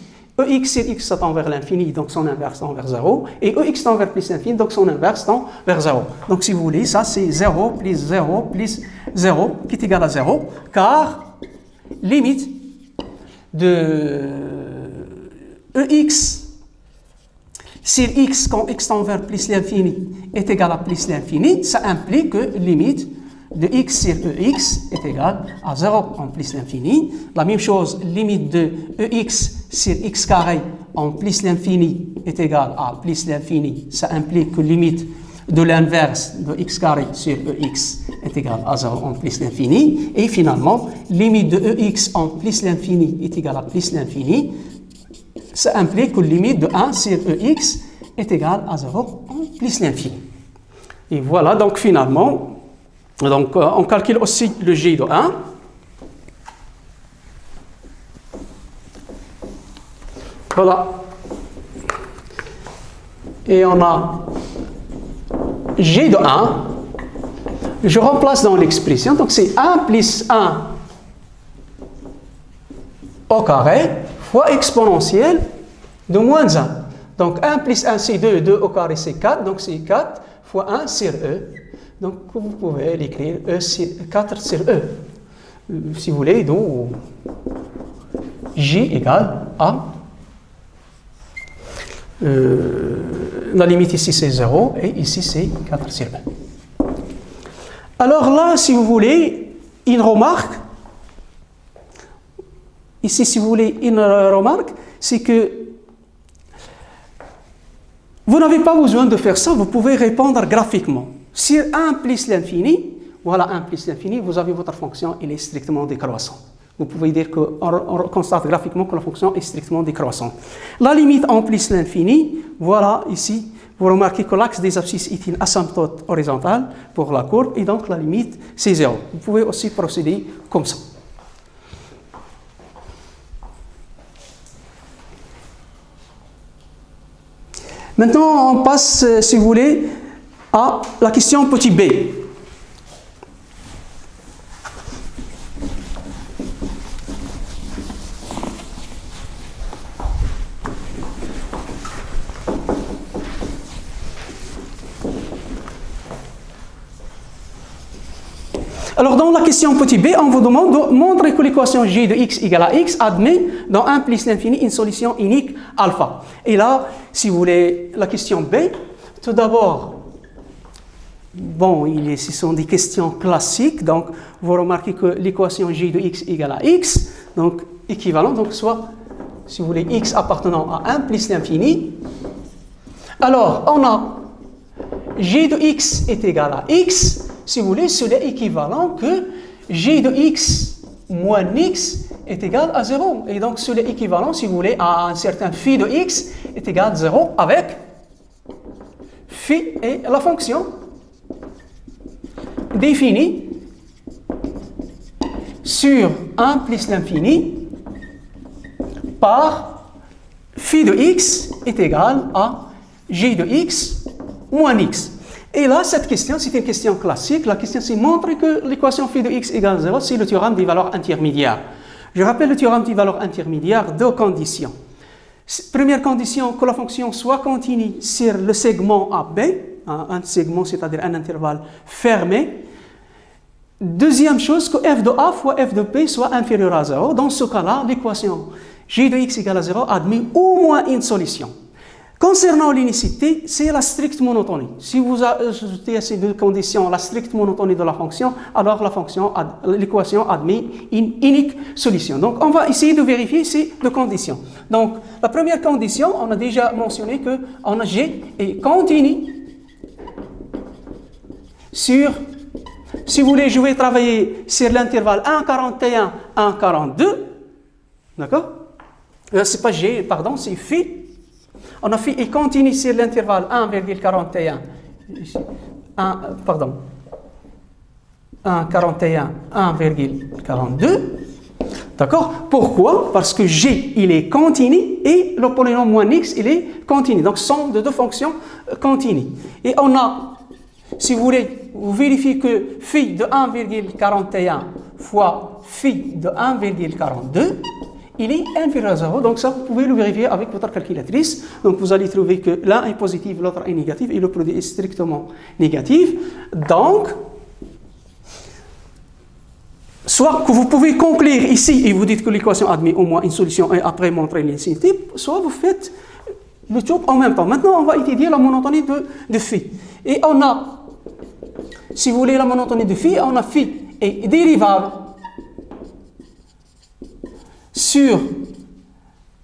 Ex sur x, ça tend vers l'infini, donc son inverse tend vers 0. Et Ex tend vers plus l'infini, donc son inverse tend vers 0. Donc si vous voulez, ça c'est 0 plus 0 plus 0, qui est égal à 0, car limite de EX sur X quand X tend vers plus l'infini est égal à plus l'infini, ça implique que limite de X sur EX est égale à 0 en plus l'infini. La même chose, limite de EX sur X carré en plus l'infini est égal à plus l'infini, ça implique que limite de l'inverse de x carré sur EX est égal à 0 en plus l'infini. Et finalement, limite de EX en plus l'infini est égal à plus l'infini. Ça implique que limite de 1 sur EX est égal à 0 en plus l'infini. Et voilà, donc finalement, donc, on calcule aussi le G de 1. Voilà. Et on a G de 1. Je remplace dans l'expression. Donc, c'est 1 plus 1 au carré fois exponentielle de moins 1. Donc, 1 plus 1, c'est 2. 2 au carré, c'est 4. Donc, c'est 4 fois 1 sur E. Donc, vous pouvez l'écrire 4 sur E. Si vous voulez, donc, J égale à la limite ici c'est 0 et ici c'est 4 sur 1. Alors là, si vous voulez, une remarque, ici si vous voulez une remarque, c'est que vous n'avez pas besoin de faire ça, vous pouvez répondre graphiquement. Sur 1 plus l'infini, voilà 1 plus l'infini, vous avez votre fonction, elle est strictement décroissante. Vous pouvez dire qu'on constate graphiquement que la fonction est strictement décroissante. La limite en plus l'infini, voilà ici, vous remarquez que l'axe des abscisses est une asymptote horizontale pour la courbe et donc la limite c'est 0. Vous pouvez aussi procéder comme ça. Maintenant, on passe, si vous voulez, à la question petit b. Alors, dans la question petit b, on vous demande de montrer que l'équation g de x égale à x admet dans 1 plus l'infini une solution unique alpha. Et là, si vous voulez, la question b, tout d'abord, bon, ce sont des questions classiques, donc vous remarquez que l'équation g de x égale à x, donc équivalent, donc soit, si vous voulez, x appartenant à 1 plus l'infini. Alors, on a g de x est égal à x, si vous voulez, cela est équivalent que g de x moins x est égal à 0. Et donc, cela est équivalent, si vous voulez, à un certain phi de x est égal à 0 avec phi et la fonction définie sur 1 plus l'infini par phi de x est égal à g de x moins x. Et là, cette question, c'est une question classique. La question, c'est montrer que l'équation phi de x égale 0, c'est le théorème des valeurs intermédiaires. Je rappelle le théorème des valeurs intermédiaires, deux conditions. Première condition, que la fonction soit continue sur le segment AB, un segment, c'est-à-dire un intervalle fermé. Deuxième chose, que f de a fois f de p soit inférieur à 0. Dans ce cas-là, l'équation g de x égale à 0 admet au moins une solution. Concernant l'unicité, c'est la stricte monotonie. Si vous ajoutez à ces deux conditions la stricte monotonie de la fonction, alors l'équation admet une unique solution. Donc, on va essayer de vérifier ces deux conditions. Donc, la première condition, on a déjà mentionné qu'on a g est continu sur, si vous voulez, je vais travailler sur l'intervalle 1,41, 1,42. D'accord? C'est pas g, pardon, c'est phi. On a phi est continu sur l'intervalle 1,41, 1,41, 1,42. D'accord? Pourquoi? Parce que g, il est continu et le polynôme moins x, il est continu. Donc, somme de deux fonctions continues. Et on a, si vous voulez, vous vérifiez que phi de 1,41 fois phi de 1,42, il est inférieur à 0, donc ça, vous pouvez le vérifier avec votre calculatrice. Donc, vous allez trouver que l'un est positif, l'autre est négatif, et le produit est strictement négatif. Donc, soit que vous pouvez conclure ici et vous dites que l'équation admet au moins une solution et après montrer l'infinité, soit vous faites le tout en même temps. Maintenant, on va étudier la monotonie de phi. Et on a, si vous voulez la monotonie de phi, on a phi est dérivable sur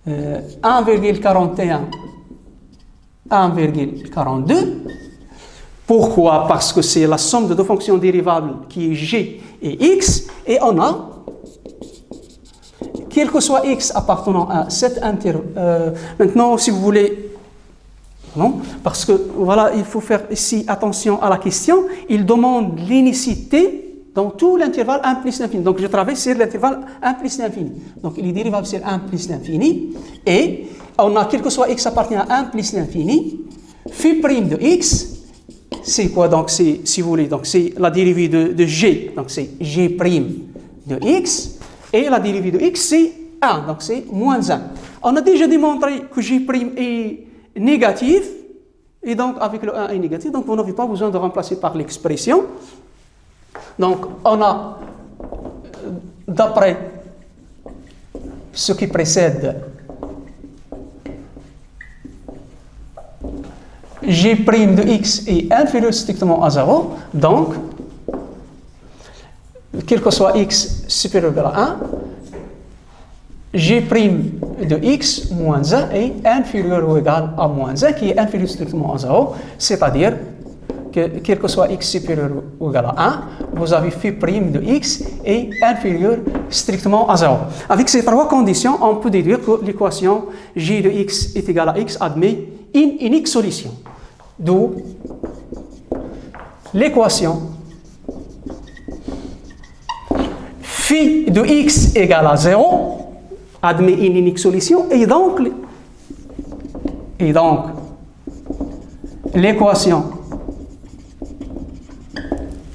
1,41, 1,42. Pourquoi? Parce que c'est la somme de deux fonctions dérivables qui est g et x, et on a, quel que soit x appartenant à cet intervalle. Maintenant, si vous voulez, non, parce que voilà, il faut faire ici attention à la question. Il demande l'unicité dans tout l'intervalle 1 plus l'infini. Donc je travaille sur l'intervalle 1 plus l'infini. Donc il est dérivable sur 1 plus l'infini. Et on a, quel que soit x appartient à 1 plus l'infini, phi prime de x, c'est quoi? Donc c'est, si vous voulez, donc c'est la dérivée de g. Donc c'est g prime de x. Et la dérivée de x, c'est 1. Donc c'est moins 1. On a déjà démontré que g prime est négatif. Et donc avec le 1 est négatif. Donc vous n'avez pas besoin de remplacer par l'expression. Donc, on a, d'après ce qui précède, g' de x est inférieur strictement à 0. Donc, quel que soit x supérieur à 1, g' de x moins 1 est inférieur ou égal à moins 1, qui est inférieur strictement à 0, c'est-à-dire que quel que soit x supérieur ou égal à 1, vous avez phi prime de x est inférieur strictement à 0. Avec ces trois conditions, on peut déduire que l'équation g de x est égale à x admet une unique solution. D'où l'équation phi de x égale à 0 admet une unique solution, et donc l'équation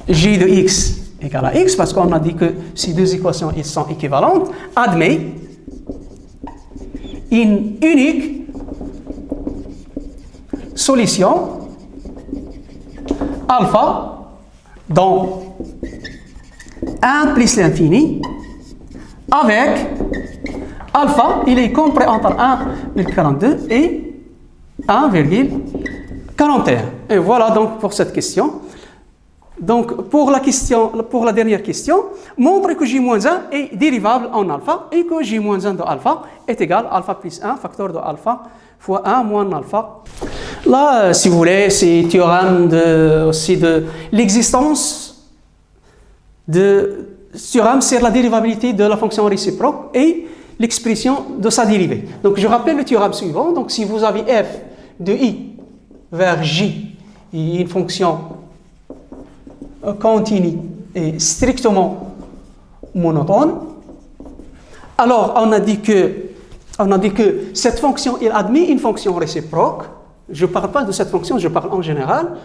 g de x égale à x, parce qu'on a dit que ces deux équations elles sont équivalentes, admet une unique solution alpha dans 1 plus l'infini, avec alpha, il est compris entre 1,42 et 1,41. Et voilà donc pour cette question. Donc, pour la dernière question, montre que j-1 est dérivable en alpha et que j-1 de alpha est égal à alpha plus 1, facteur de alpha fois 1 moins alpha. Là, si vous voulez, c'est théorème aussi de l'existence de théorème sur la dérivabilité de la fonction réciproque et l'expression de sa dérivée. Donc, je rappelle le théorème suivant. Donc, si vous avez f de i vers j, et une fonction continue et strictement monotone, alors on a dit que cette fonction elle admet une fonction réciproque. Je ne parle pas de cette fonction, je parle en général.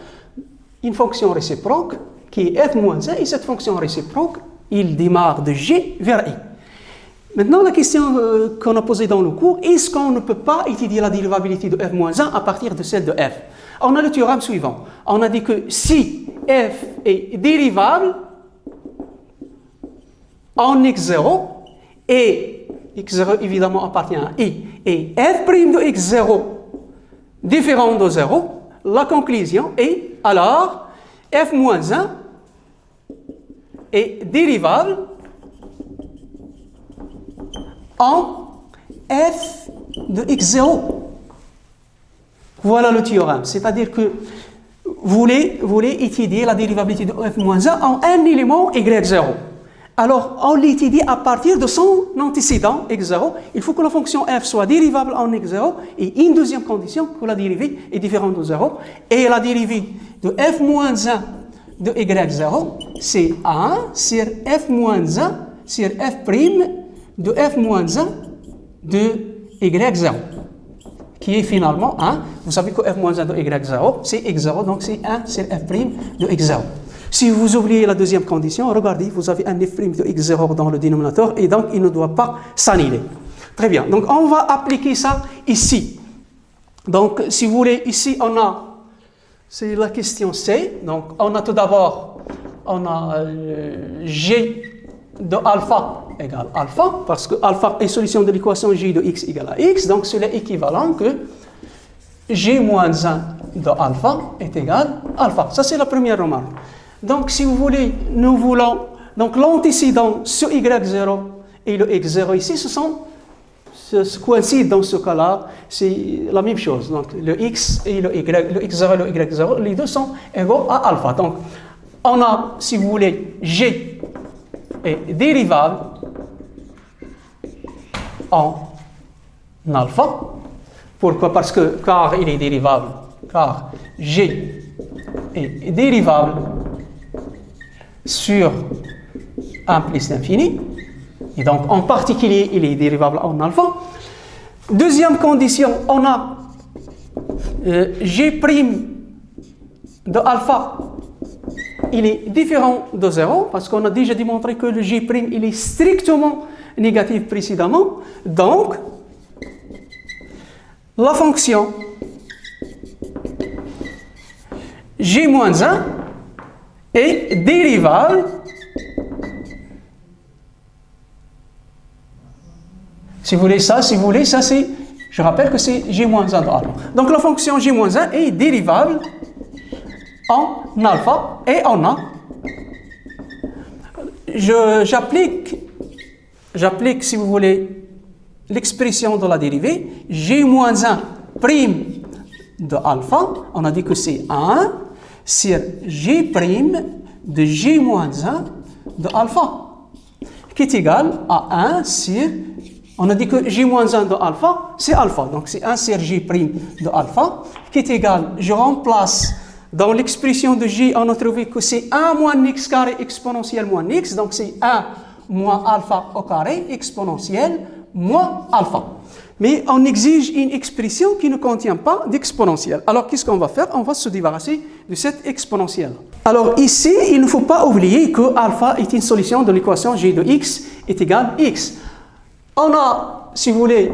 Une fonction réciproque qui est f-1, et cette fonction réciproque il démarre de g vers i. Maintenant, la question qu'on a posée dans le cours, est-ce qu'on ne peut pas étudier la dérivabilité de f-1 à partir de celle de f? On a le théorème suivant. On a dit que si f est dérivable en x0, et x0 évidemment appartient à i, et f' de x0 différent de 0, la conclusion est alors f-1 est dérivable en f de x0. Voilà le théorème. C'est-à-dire que vous voulez étudier la dérivabilité de f-1 en un élément y0. Alors, on l'étudie à partir de son antécédent x0. Il faut que la fonction f soit dérivable en x0, et une deuxième condition, que la dérivée est différente de 0. Et la dérivée de f-1 de y0, c'est 1 sur f-1 sur f' de f-1 de y0, qui est finalement 1. Vous savez que f-1 de y0, c'est x0, donc c'est 1 sur f' de x0. Si vous oubliez la deuxième condition, regardez, vous avez un f' de x0 dans le dénominateur, et donc il ne doit pas s'annuler. Très bien, donc on va appliquer ça ici. Donc, si vous voulez, ici on a, c'est la question C. Donc, on a tout d'abord, on a g de alpha égale alpha, parce que alpha est solution de l'équation J de x égale à x, donc c'est l'équivalent que J moins 1 de alpha est égal à alpha. Ça, c'est la première remarque. Donc, si vous voulez, nous voulons, donc l'antécédent sur y0 et le x0 ici, ce coïncident dans ce cas-là, c'est la même chose. Donc, le x et le y, le x0 et le y0, les deux sont égaux à alpha. Donc, on a, si vous voulez, G est dérivable en alpha. Pourquoi? Parce que, car il est dérivable, car G est dérivable sur 1 plus l'infini. Et donc, en particulier, il est dérivable en alpha. Deuxième condition, on a G' de alpha, il est différent de 0, parce qu'on a déjà démontré que le G' il est strictement négatif précédemment. Donc, la fonction G-1 est dérivable si vous voulez ça c'est, je rappelle que c'est G-1 de alpha. Donc la fonction G-1 est dérivable en alpha et en A. J'applique, si vous voulez, l'expression de la dérivée, G-1' de alpha, on a dit que c'est 1 sur G' de G-1 de alpha, qui est égal à 1 sur, on a dit que G-1 de alpha, c'est alpha, donc c'est 1 sur G' de alpha, qui est égal, je remplace dans l'expression de G, on a trouvé que c'est 1 moins x carré exponentielle moins x, donc c'est 1 moins alpha au carré exponentielle moins alpha. Mais on exige une expression qui ne contient pas d'exponentielle. Alors, qu'est-ce qu'on va faire? On va se débarrasser de cette exponentielle. Alors, ici, il ne faut pas oublier que alpha est une solution de l'équation G de x est égal à x. On a, si vous voulez,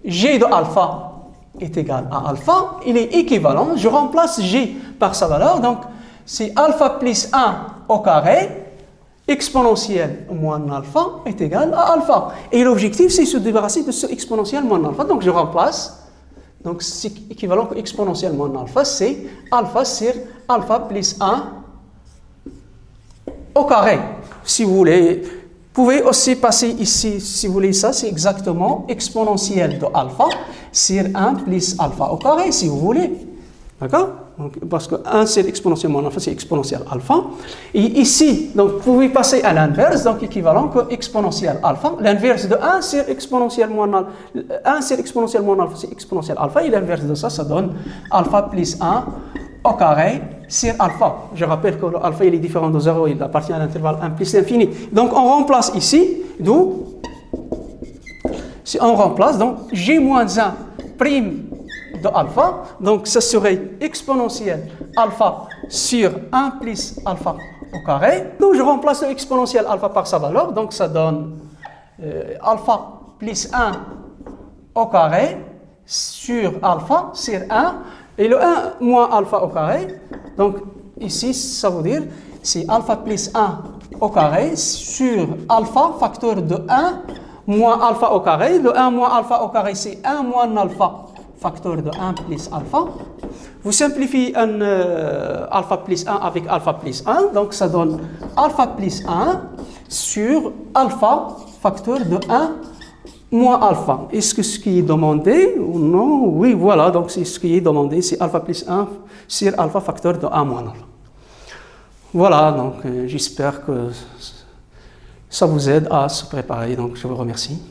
G de alpha est égal à alpha. Il est équivalent. Je remplace G par sa valeur. Donc, c'est alpha plus 1 au carré exponentielle moins alpha est égal à alpha. Et l'objectif, c'est de se débarrasser de ce exponentiel moins alpha. Donc, je remplace. Donc, c'est équivalent que exponentielle moins alpha, c'est alpha sur alpha plus 1 au carré. Si vous voulez, vous pouvez aussi passer ici, si vous voulez ça, c'est exactement exponentielle de alpha sur 1 plus alpha au carré, si vous voulez. D'accord? Parce que 1 c'est exponentielle moins alpha, c'est exponentielle alpha. Et ici, donc, vous pouvez passer à l'inverse, donc équivalent que exponentielle alpha. L'inverse de 1 c'est exponentielle moins alpha. 1 c'est exponentielle moins alpha, c'est exponentielle alpha. Et l'inverse de ça, ça donne alpha plus 1 au carré sur alpha. Je rappelle que l'alpha il est différent de 0, il appartient à l'intervalle 1 plus l'infini. Donc on remplace ici, d'où si on remplace, donc G moins 1 prime de alpha, donc ça serait exponentielle alpha sur 1 plus alpha au carré. Donc je remplace l'exponentielle alpha par sa valeur, donc ça donne alpha plus 1 au carré sur alpha sur 1, et le 1 moins alpha au carré, donc ici ça veut dire c'est alpha plus 1 au carré sur alpha facteur de 1 moins alpha au carré. Le 1 moins alpha au carré c'est 1 moins alpha facteur de 1 plus alpha. Vous simplifiez un alpha plus 1 avec alpha plus 1, donc ça donne alpha plus 1 sur alpha facteur de 1 moins alpha. Est-ce que ce qui est demandé ou non? Oui, voilà, donc c'est ce qui est demandé, c'est alpha plus 1 sur alpha facteur de 1 moins alpha. Voilà, donc j'espère que ça vous aide à se préparer, donc je vous remercie.